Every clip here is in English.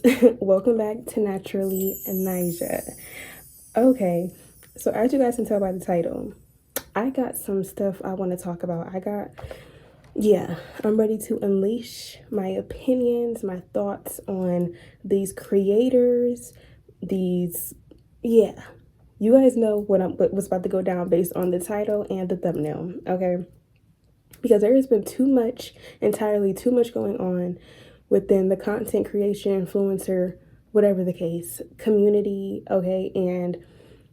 guys. Welcome back to Naturally Nija. Okay, so as you guys can tell by the title, I got some stuff I want to talk about. I'm ready to unleash my opinions, my thoughts on these creators, yeah. You guys know what's about to go down based on the title and the thumbnail, okay? Because there has been entirely too much going on within the content creation, influencer, whatever the case, community, okay? And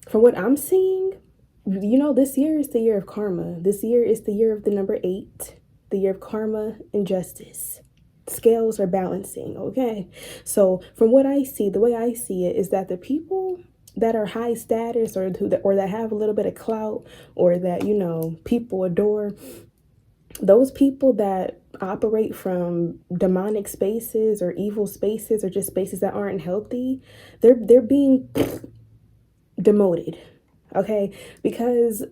from what I'm seeing, this year is the year of karma. This year is the year of the number 8, the year of karma and justice. Scales are balancing, okay? So from what I see, the way I see it is that the people that are high status or that have a little bit of clout or that, people adore, those people that operate from demonic spaces or evil spaces or just spaces that aren't healthy, they're being demoted, okay? Because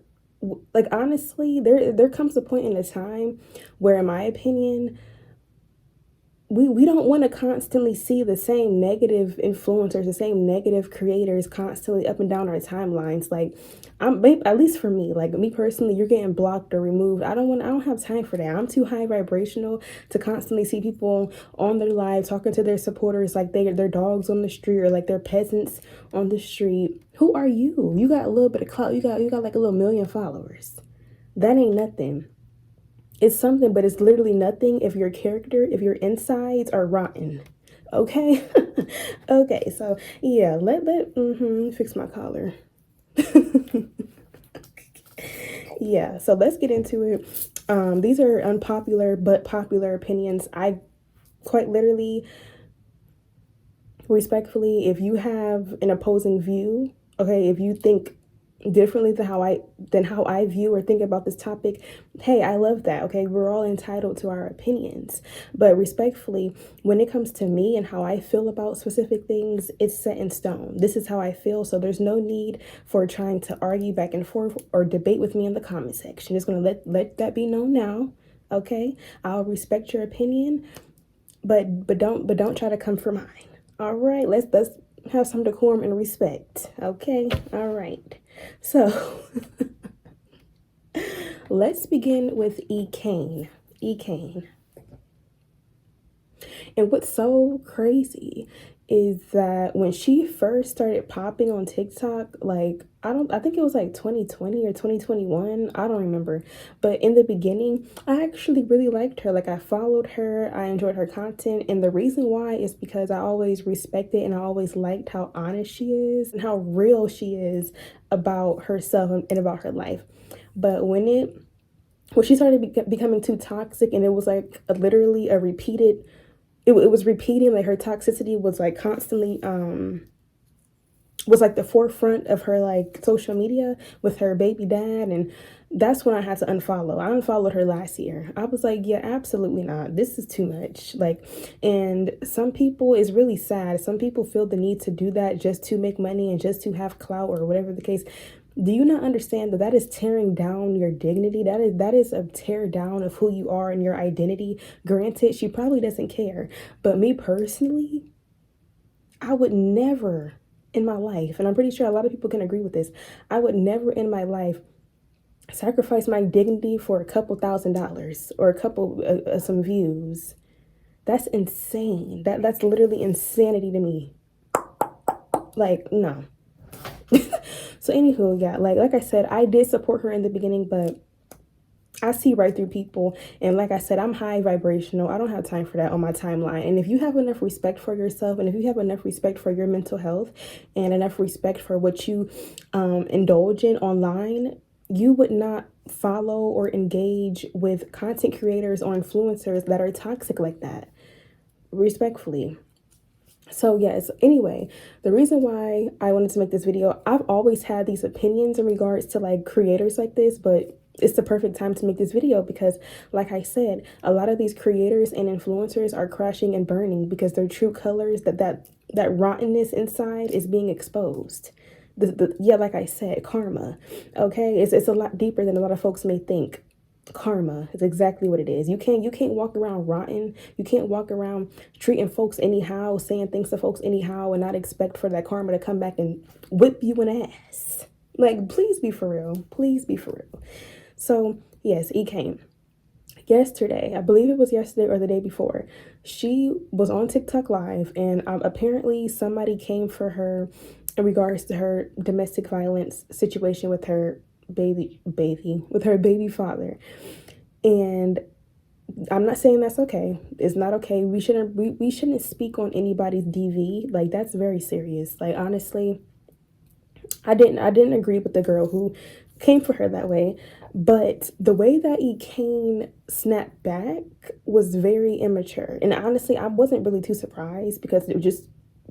like honestly, there comes a point in a time where, in my opinion, we don't want to constantly see the same negative influencers, the same negative creators constantly up and down our timelines. Like, at least for me, like me personally, you're getting blocked or removed. I don't have time for that. I'm too high vibrational to constantly see people on their live talking to their supporters like they're dogs on the street or like they're peasants on the street. Who are you? You got a little bit of clout. You got like a little million followers. That ain't nothing. It's something, but it's literally nothing if your insides are rotten. Okay? Okay, so yeah, let fix my collar. Yeah, so let's get into it. These are unpopular but popular opinions. I quite literally, respectfully, if you have an opposing view, okay, if you think differently than how I view or think about this topic, hey, I love that. Okay, we're all entitled to our opinions, but respectfully, when it comes to me and how I feel about specific things, it's set in stone. This is how I feel, so there's no need for trying to argue back and forth or debate with me in the comment section. Just gonna let that be known now. Okay, I'll respect your opinion, but don't try to come for mine. All right, let's have some decorum and respect. Okay, all right. So let's begin with ekane. Ekane. And what's so crazy is that when she first started popping on TikTok, like I think it was like 2020 or 2021, I don't remember. But in the beginning, I actually really liked her. Like I followed her, I enjoyed her content, and the reason why is because I always respected and I always liked how honest she is and how real she is about herself and about her life. But when she started becoming too toxic, and it was like literally a repeated, it was repeating, like her toxicity was like constantly was like the forefront of her like social media with her baby dad, and that's when I had to unfollow. I unfollowed her last year. I was like, yeah, absolutely not, this is too much. Like, and some people, it's really sad, some people feel the need to do that just to make money and just to have clout or whatever the case. Do you not understand that that is tearing down your dignity? That is a tear down of who you are and your identity. Granted, she probably doesn't care, but me personally, I would never in my life, and I'm pretty sure a lot of people can agree with this, I would never in my life sacrifice my dignity for a couple $1,000s or a couple some views. That's insane. That's literally insanity to me. Like, no. So anywho, yeah, like I said, I did support her in the beginning, but I see right through people. And like I said, I'm high vibrational. I don't have time for that on my timeline. And if you have enough respect for yourself, and if you have enough respect for your mental health and enough respect for what you indulge in online, you would not follow or engage with content creators or influencers that are toxic like that. Respectfully. So yes, anyway, the reason why I wanted to make this video, I've always had these opinions in regards to like creators like this, but it's the perfect time to make this video because, like I said, a lot of these creators and influencers are crashing and burning because their true colors, that rottenness inside is being exposed. Yeah, like I said, karma. Okay, it's a lot deeper than a lot of folks may think. Karma is exactly what it is. You can't walk around rotten. You can't walk around treating folks anyhow, saying things to folks anyhow, and not expect for that karma to come back and whip you an ass. Like, please be for real. Please be for real. So yes, ekane. Yesterday, I believe it was yesterday or the day before, she was on TikTok live, and apparently somebody came for her in regards to her domestic violence situation with her baby father. And I'm not saying that's okay. It's not okay. We shouldn't speak on anybody's DV. Like, that's very serious. Like, honestly, I didn't agree with the girl who came for her that way, but the way that ekane snapped back was very immature. And honestly, I wasn't really too surprised because it was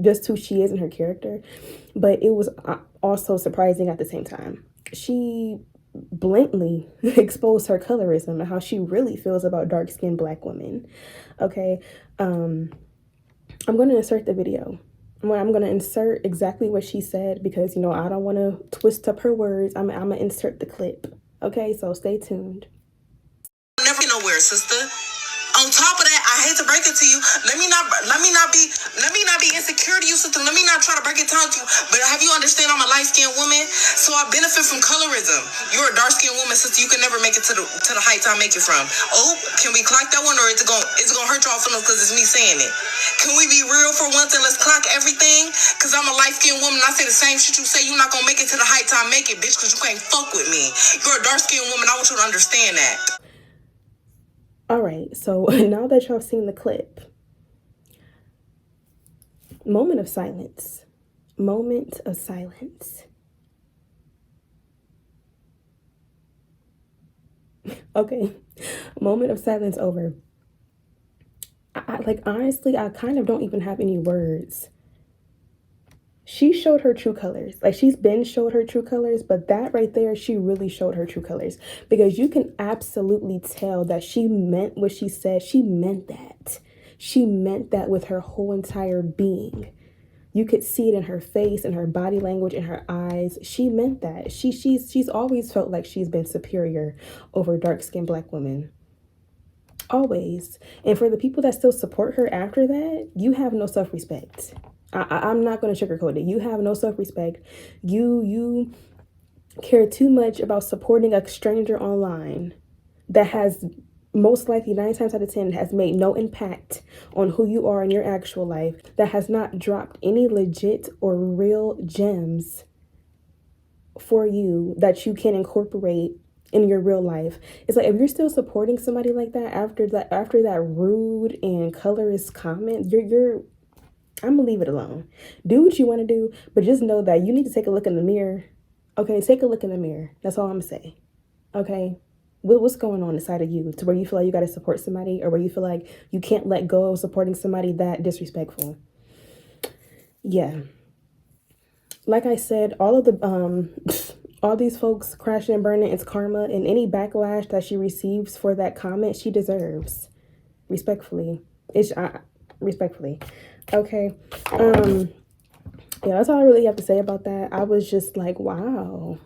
just who she is and her character, but it was also surprising at the same time. She blatantly exposed her colorism and how she really feels about dark-skinned Black women. Okay, I'm going to insert the video. I'm going to insert exactly what she said because, you know, I don't want to twist up her words. I'm going to insert the clip. Okay, so stay tuned. Never get nowhere, sister. On top of that, I hate to break it to you. Let me not be insecure to you, sister. Let me not try to break it down to you. But have you understand I'm a light-skinned woman, so I benefit from colorism. You're a dark-skinned woman, sister. You can never make it to the heights I make it from. Oh, can we clock that one, or is it gonna hurt y'all feelings because it's me saying it? Can we be real for once and let's clock everything? Because I'm a light-skinned woman. I say the same shit you say. You're not gonna make it to the heights I make it, bitch, because you can't fuck with me. You're a dark-skinned woman. I want you to understand that. All right, so now that y'all seen the clip, moment of silence. Moment of silence. Okay, moment of silence over. Like, honestly, I kind of don't even have any words. She showed her true colors. Like, she's been showed her true colors, but that right there, she really showed her true colors, because you can absolutely tell that she meant what she said. She meant that. She meant that with her whole entire being. You could see it in her face, in her body language, in her eyes. She meant that. She's always felt like she's been superior over dark-skinned Black women. Always. And for the people that still support her after that, you have no self-respect. I'm not going to sugarcoat it. You have no self-respect. You care too much about supporting a stranger online that has most likely 9 times out of 10 has made no impact on who you are in your actual life, that has not dropped any legit or real gems for you that you can incorporate in your real life. It's like, if you're still supporting somebody like that after that rude and colorist comment, I'm gonna leave it alone. Do what you want to do, but just know that you need to take a look in the mirror. Okay, take a look in the mirror. That's all I'm gonna say. Okay, what's going on inside of you to where you feel like you got to support somebody, or where you feel like you can't let go of supporting somebody that disrespectful? Yeah, like I said, all of the all these folks crashing and burning, it's karma, and any backlash that she receives for that comment, she deserves. Respectfully. Respectfully. Okay. Yeah, that's all I really have to say about that. I was just like, wow.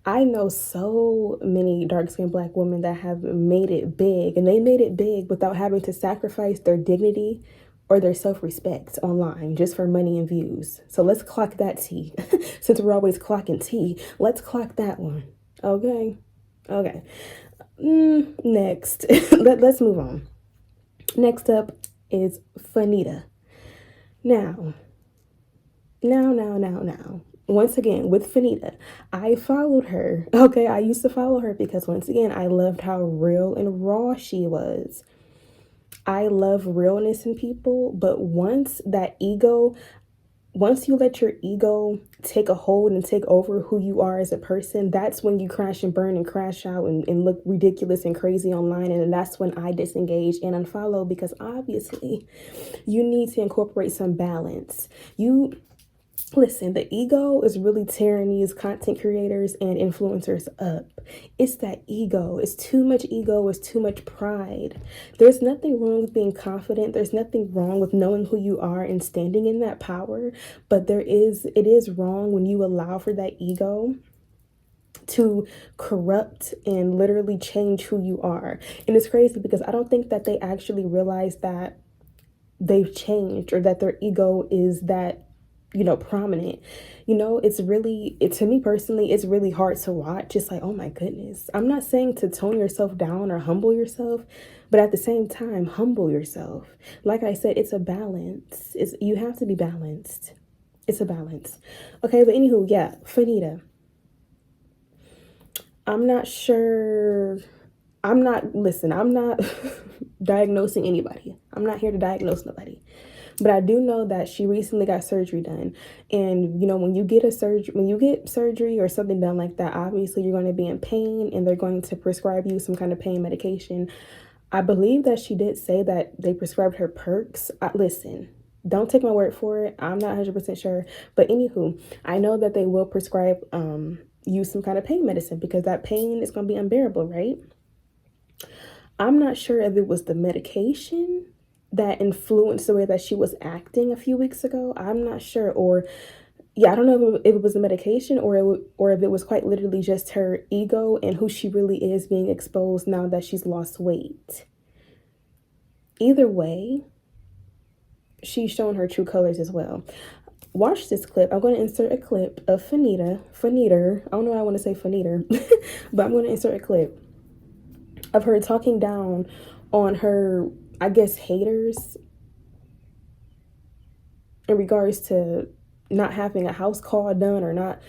I know so many dark-skinned Black women that have made it big, and they made it big without having to sacrifice their dignity or their self-respect online just for money and views. So let's clock that T. Since we're always clocking T, let's clock that one. Okay. Next. Let's move on. Next up is Fannita. Now. Once again, with Fannita, I followed her. Okay, I used to follow her because, once again, I loved how real and raw she was. I love realness in people, but once you let your ego take a hold and take over who you are as a person, that's when you crash and burn and crash out and look ridiculous and crazy online. And that's when I disengage and unfollow, because obviously you need to incorporate some balance. Listen, the ego is really tearing these content creators and influencers up. It's that ego. It's too much ego. It's too much pride. There's nothing wrong with being confident. There's nothing wrong with knowing who you are and standing in that power. But it is wrong when you allow for that ego to corrupt and literally change who you are. And it's crazy because I don't think that they actually realize that they've changed or that their ego is that, prominent. It's really, to me personally, it's really hard to watch. It's like, oh my goodness. I'm not saying to tone yourself down or humble yourself, but at the same time, humble yourself. Like I said, it's a balance. You have to be balanced. It's a balance. Okay, but anywho, yeah, fannita. I'm not sure. Listen, I'm not diagnosing anybody. I'm not here to diagnose nobody. But I do know that she recently got surgery done. And, when you get surgery or something done like that, obviously you're going to be in pain and they're going to prescribe you some kind of pain medication. I believe that she did say that they prescribed her perks. Listen, don't take my word for it. I'm not 100% sure. But anywho, I know that they will prescribe you some kind of pain medicine because that pain is going to be unbearable, right? I'm not sure if it was the medication that influenced the way that she was acting a few weeks ago. I'm not sure. Or, yeah, I don't know if it was the medication or if it was quite literally just her ego and who she really is being exposed now that she's lost weight. Either way, she's shown her true colors as well. Watch this clip. I'm going to insert a clip of fannita. I don't know why I want to say fannita, but I'm going to insert a clip of her talking down on her, I guess, haters in regards to not having a house call done or not.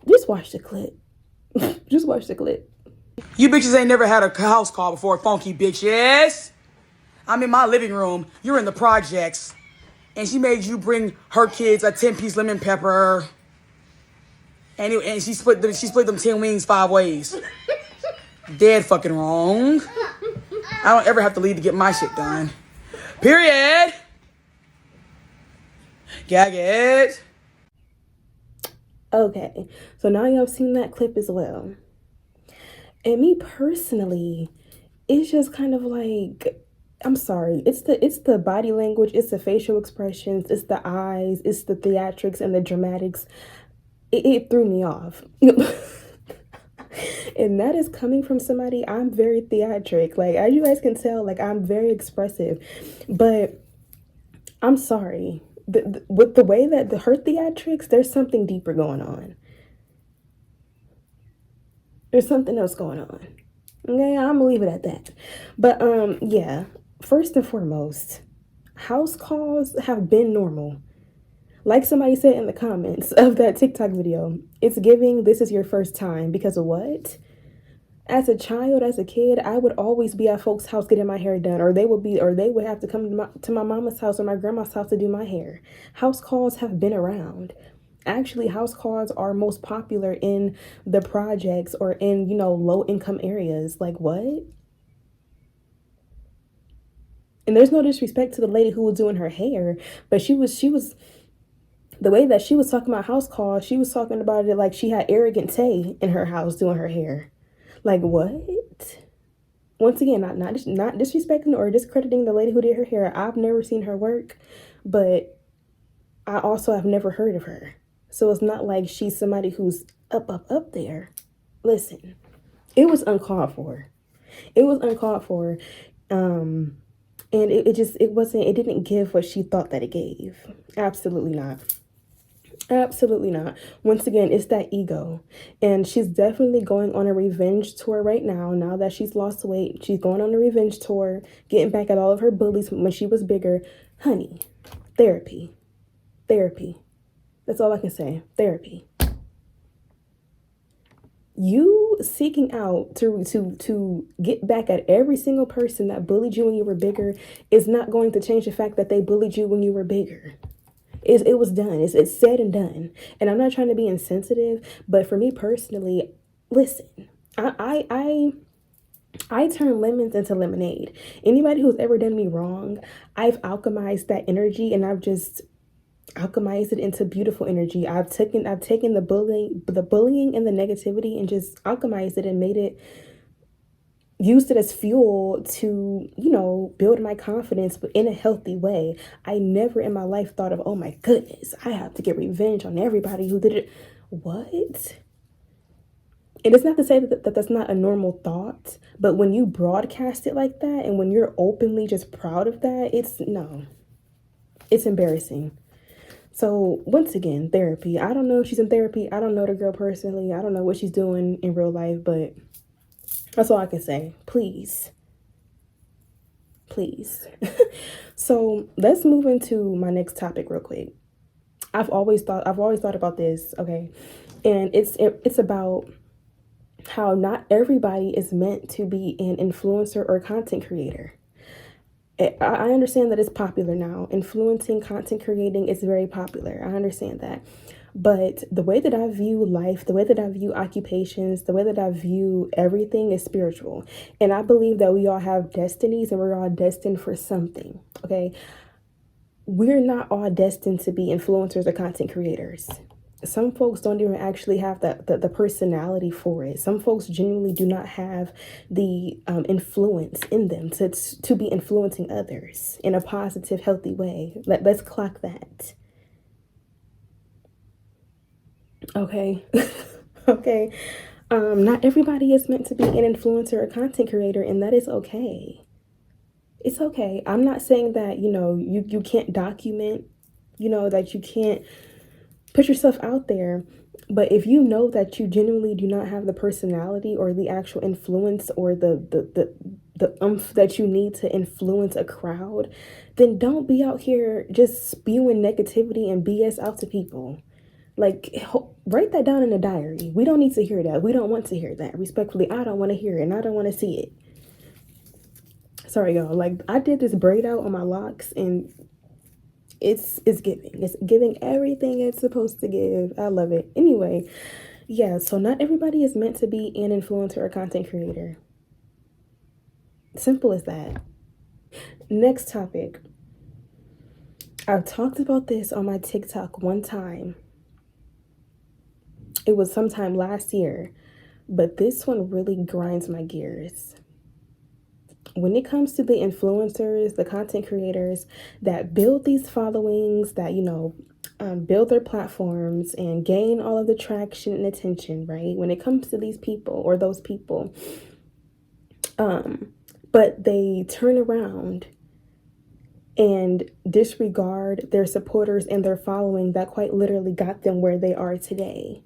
Just watch the clip. Just watch the clip. You bitches ain't never had a house call before, funky bitches. I'm in my living room. You're in the projects. And she made you bring her kids a 10-piece lemon pepper. And she split them 10 wings 5 ways. Dead fucking wrong. I don't ever have to leave to get my shit done. Period. Gag it. Okay, so now y'all seen that clip as well. And me personally, it's just kind of like, I'm sorry, it's the body language, it's the facial expressions, it's the eyes, it's the theatrics and the dramatics. It threw me off. And that is coming from somebody, I'm very theatric. Like, as you guys can tell, like, I'm very expressive. But I'm sorry. With the way that her theatrics, there's something deeper going on. There's something else going on. Okay, I'm gonna leave it at that. But yeah, first and foremost, house calls have been normal. Like somebody said in the comments of that TikTok video, it's giving this is your first time because of what? As a child, as a kid, I would always be at folks' house getting my hair done, or they would have to come to my mama's house or my grandma's house to do my hair. House calls have been around. Actually, house calls are most popular in the projects or in, low income areas. Like, what? And there's no disrespect to the lady who was doing her hair, but she was the way that she was talking about house calls, she was talking about it like she had arrogant Tay in her house doing her hair. Like, what? Once again, not disrespecting or discrediting the lady who did her hair. I've never seen her work, but I also have never heard of her. So it's not like she's somebody who's up there. Listen, it was uncalled for. It was uncalled for. And it didn't give what she thought that it gave. Absolutely not. Absolutely not. Once again, it's that ego. And she's definitely going on a revenge tour right now. Now that she's lost weight, she's going on a revenge tour, getting back at all of her bullies when she was bigger. Honey, therapy. Therapy. That's all I can say. Therapy. You seeking out to get back at every single person that bullied you when you were bigger is not going to change the fact that they bullied you when you were bigger. It was done. It's said and done. And I'm not trying to be insensitive, but for me personally, listen, I turn lemons into lemonade. Anybody who's ever done me wrong, I've alchemized that energy and I've just alchemized it into beautiful energy. I've taken the bullying and the negativity and just alchemized it and used it as fuel to, build my confidence, but in a healthy way. I never in my life thought of, oh my goodness, I have to get revenge on everybody who did it. What? And it's not to say that that's not a normal thought, but when you broadcast it like that and when you're openly just proud of that, it's embarrassing. So once again, therapy. I don't know if she's in therapy. I don't know the girl personally. I don't know what she's doing in real life, but that's all I can say. Please. Please. So let's move into my next topic real quick. I've always thought about this, okay? And it's about how not everybody is meant to be an influencer or content creator. I understand that it's popular now. Influencing, content creating is very popular. I understand that. But the way that I view life, the way that I view occupations, the way that I view everything is spiritual. And I believe that we all have destinies and we're all destined for something. Okay. We're not all destined to be influencers or content creators. Some folks don't even actually have the personality for it. Some folks genuinely do not have the influence in them to be influencing others in a positive, healthy way. Let's clock that. Okay. Okay. Not everybody is meant to be an influencer or content creator, and that is okay. It's okay. I'm not saying that, you can't document, that you can't put yourself out there. But if you know that you genuinely do not have the personality or the actual influence or the umph that you need to influence a crowd, then don't be out here just spewing negativity and BS out to people. Like, write that down in a diary. We don't need to hear that. We don't want to hear that. Respectfully, I don't want to hear it and I don't want to see it. Sorry, y'all. Like, I did this braid out on my locks and it's giving everything it's supposed to give. I love it. Anyway, yeah, so not everybody is meant to be an influencer or content creator. Simple as that. Next topic. I've talked about this on my TikTok one time. It was sometime last year, but this one really grinds my gears. When it comes to the influencers, the content creators that build these followings, that, build their platforms and gain all of the traction and attention, right? When it comes to these people or those people, but they turn around and disregard their supporters and their following that quite literally got them where they are today.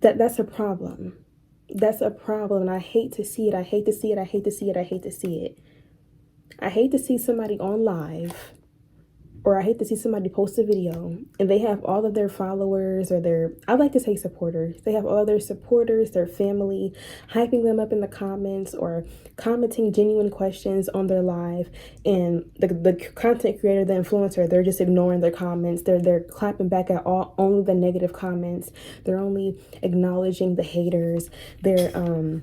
That's a problem. That's a problem. And I hate to see it. I hate to see it. I hate to see it. I hate to see it. I hate to see somebody on live, or I hate to see somebody post a video and they have all of their followers or I like to say supporters. They have all their supporters, their family, hyping them up in the comments or commenting genuine questions on their live. And the content creator, the influencer, they're just ignoring their comments. They're clapping back at only the negative comments. They're only acknowledging the haters. They're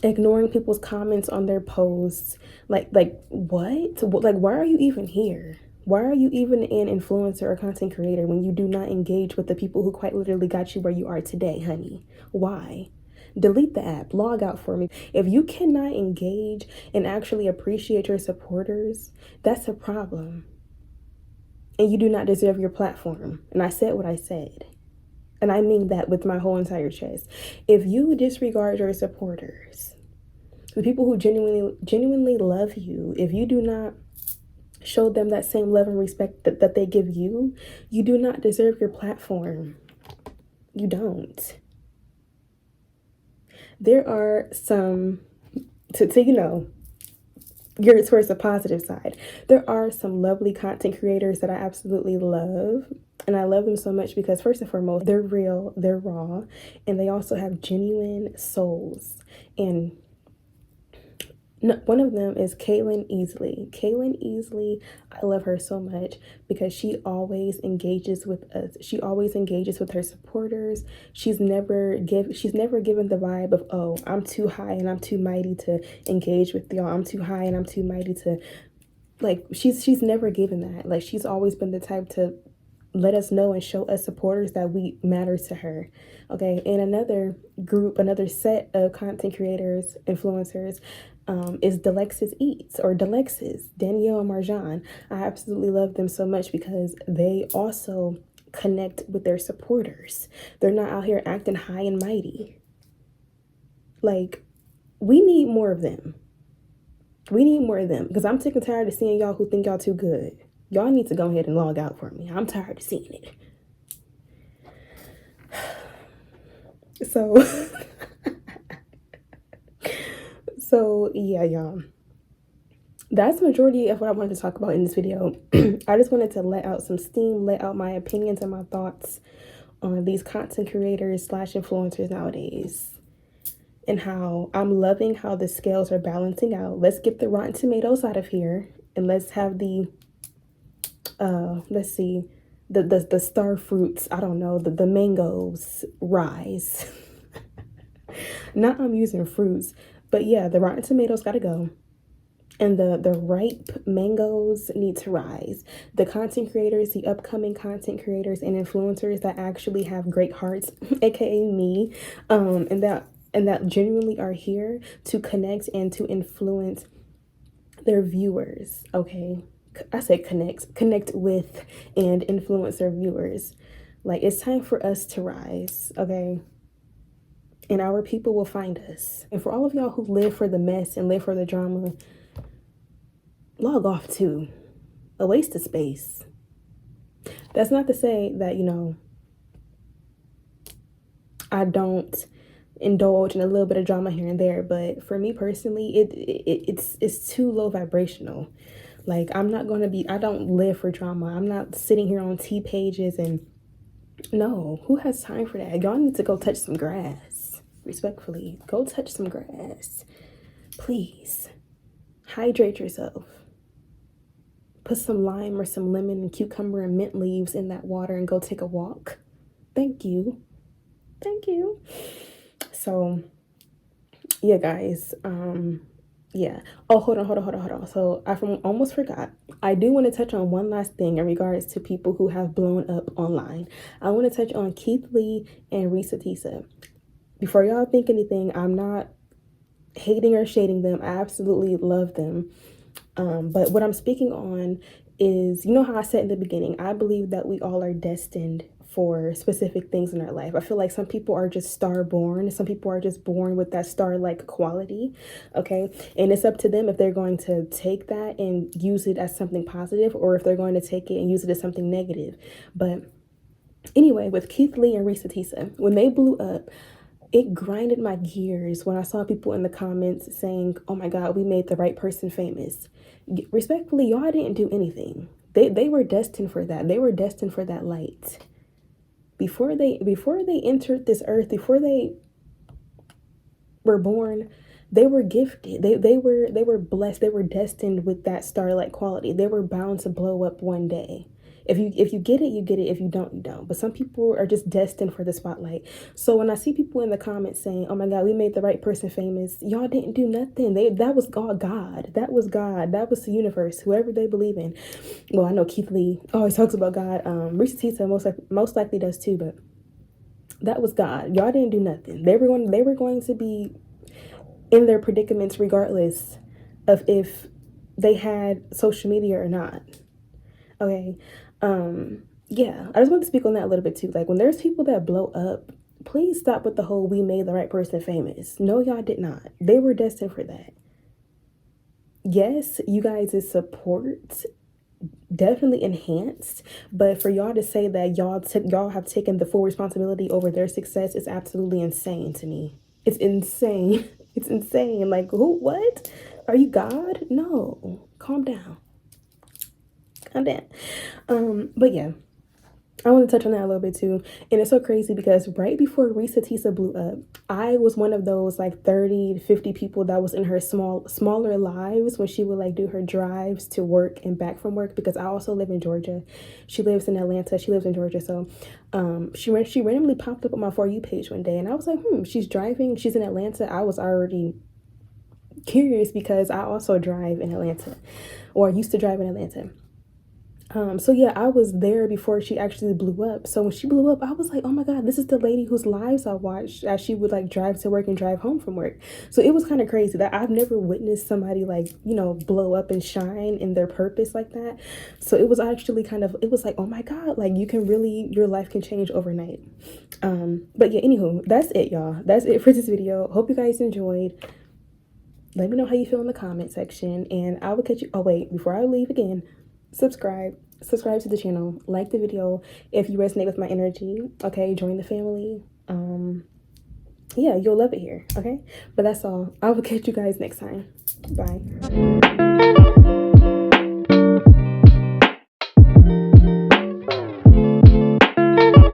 ignoring people's comments on their posts. Like what? Like, why are you even here? Why are you even an influencer or content creator when you do not engage with the people who quite literally got you where you are today, honey? Why? Delete the app, log out for me. If you cannot engage and actually appreciate your supporters, that's a problem. And you do not deserve your platform. And I said what I said. And I mean that with my whole entire chest. If you disregard your supporters, the people who genuinely love you, if you do not show them that same love and respect that they give you, you do not deserve your platform. You don't. There are some, geared towards the positive side. There are some lovely content creators that I absolutely love. And I love them so much because, first and foremost, they're real, they're raw, and they also have genuine souls. And one of them is Kaylin Easley. Kaylin Easley, I love her so much because she always engages with us. She always engages with her supporters. She's never given the vibe of, oh, I'm too high and I'm too mighty to engage with y'all. I'm too high and I'm too mighty to, like, she's never given that. Like, she's always been the type to let us know and show us supporters that we matter to her. Okay. And another set of content creators, influencers, is Delexis Eats, or Delexis, Danielle and Marjan. I absolutely love them so much because they also connect with their supporters. They're not out here acting high and mighty. Like, we need more of them. We need more of them, because I'm sick and tired of seeing y'all who think y'all too good. Y'all need to go ahead and log out for me. I'm tired of seeing it. So, so yeah, y'all. That's the majority of what I wanted to talk about in this video. I just wanted to let out some steam, let out my opinions and my thoughts on these content creators / influencers nowadays, and how I'm loving how the scales are balancing out. Let's get the Rotten Tomatoes out of here, and let's have the let's see, the star fruits, I don't know, the mangoes rise. Not I'm using fruits, but yeah, the Rotten Tomatoes gotta go. And the ripe mangoes need to rise. The content creators, the upcoming content creators and influencers that actually have great hearts, aka me, and that genuinely are here to connect and to influence their viewers. Okay, I said connect with and influence their viewers. Like, it's time for us to rise. Okay, and our people will find us. And for all of y'all who live for the mess and live for the drama, log off too. A waste of space. That's not to say that, you know, I don't indulge in a little bit of drama here and there, but for me personally, it's too low vibrational. Like, I don't live for drama. I'm not sitting here on T pages, and no, who has time for that? Y'all need to go touch some grass. Respectfully, go touch some grass. Please. Hydrate yourself. Put some lime or some lemon and cucumber and mint leaves in that water and go take a walk. Thank you. Thank you. So, yeah, guys. Yeah. Oh, hold on. So I almost forgot. I do want to touch on one last thing in regards to people who have blown up online. I want to touch on Keith Lee and Reesa Teesa. Before y'all think anything, I'm not hating or shading them. I absolutely love them. But what I'm speaking on is, you know how I said in the beginning, I believe that we all are destined for specific things in our life. I feel like some people are just star born. Some people are just born with that star-like quality. Okay. And it's up to them if they're going to take that and use it as something positive, or if they're going to take it and use it as something negative. But anyway, with Keith Lee and Reesa Teesa, when they blew up, it grinded my gears when I saw people in the comments saying, oh my God, we made the right person famous. Respectfully, y'all didn't do anything. They were destined for that. They were destined for that light. Before they entered this earth, before they were born, they were gifted. They were blessed. They were destined with that starlight quality. They were bound to blow up one day. If you get it, you get it. If you don't, you don't. But some people are just destined for the spotlight. So when I see people in the comments saying, oh my God, we made the right person famous, y'all didn't do nothing. That was God. That was God. That was the universe, whoever they believe in. Well, I know Keith Lee always talks about God. Reesa Teesa most likely does too, but that was God. Y'all didn't do nothing. They were going to be in their predicaments regardless of if they had social media or not. Okay. Yeah, I just want to speak on that a little bit too. Like, when there's people that blow up, please stop with the whole we made the right person famous. No, y'all did not. They were destined for that. Yes, you guys' support definitely enhanced, but for y'all to say that y'all have taken the full responsibility over their success is absolutely insane to me. It's insane. It's insane. Like, who? What? Are you God? No. Calm down. But yeah, I want to touch on that a little bit too. And it's so crazy because right before Reesa Teesa blew up, I was one of those like 30 to 50 people that was in her smaller lives when she would like do her drives to work and back from work, because I also live in Georgia. She lives in Atlanta. She lives in Georgia. So she randomly popped up on my For You page one day, and I was like, she's driving. She's in Atlanta. I was already curious because I also drive in Atlanta, or used to drive in Atlanta. So yeah, I was there before she actually blew up. So when she blew up, I was like, oh my God, this is the lady whose lives I watched as she would like drive to work and drive home from work. So it was kind of crazy that I've never witnessed somebody like, you know, blow up and shine in their purpose like that. So it was actually kind of, it was like, oh my God, like you can really, your life can change overnight. But yeah, anywho, that's it, y'all. That's it for this video. Hope you guys enjoyed. Let me know how you feel in the comment section, and I will catch you. Oh wait, before I leave again, subscribe to the channel, like the video if you resonate with my energy. Okay, join the family. Yeah, you'll love it here. Okay, but that's all. I will catch you guys next time. Bye.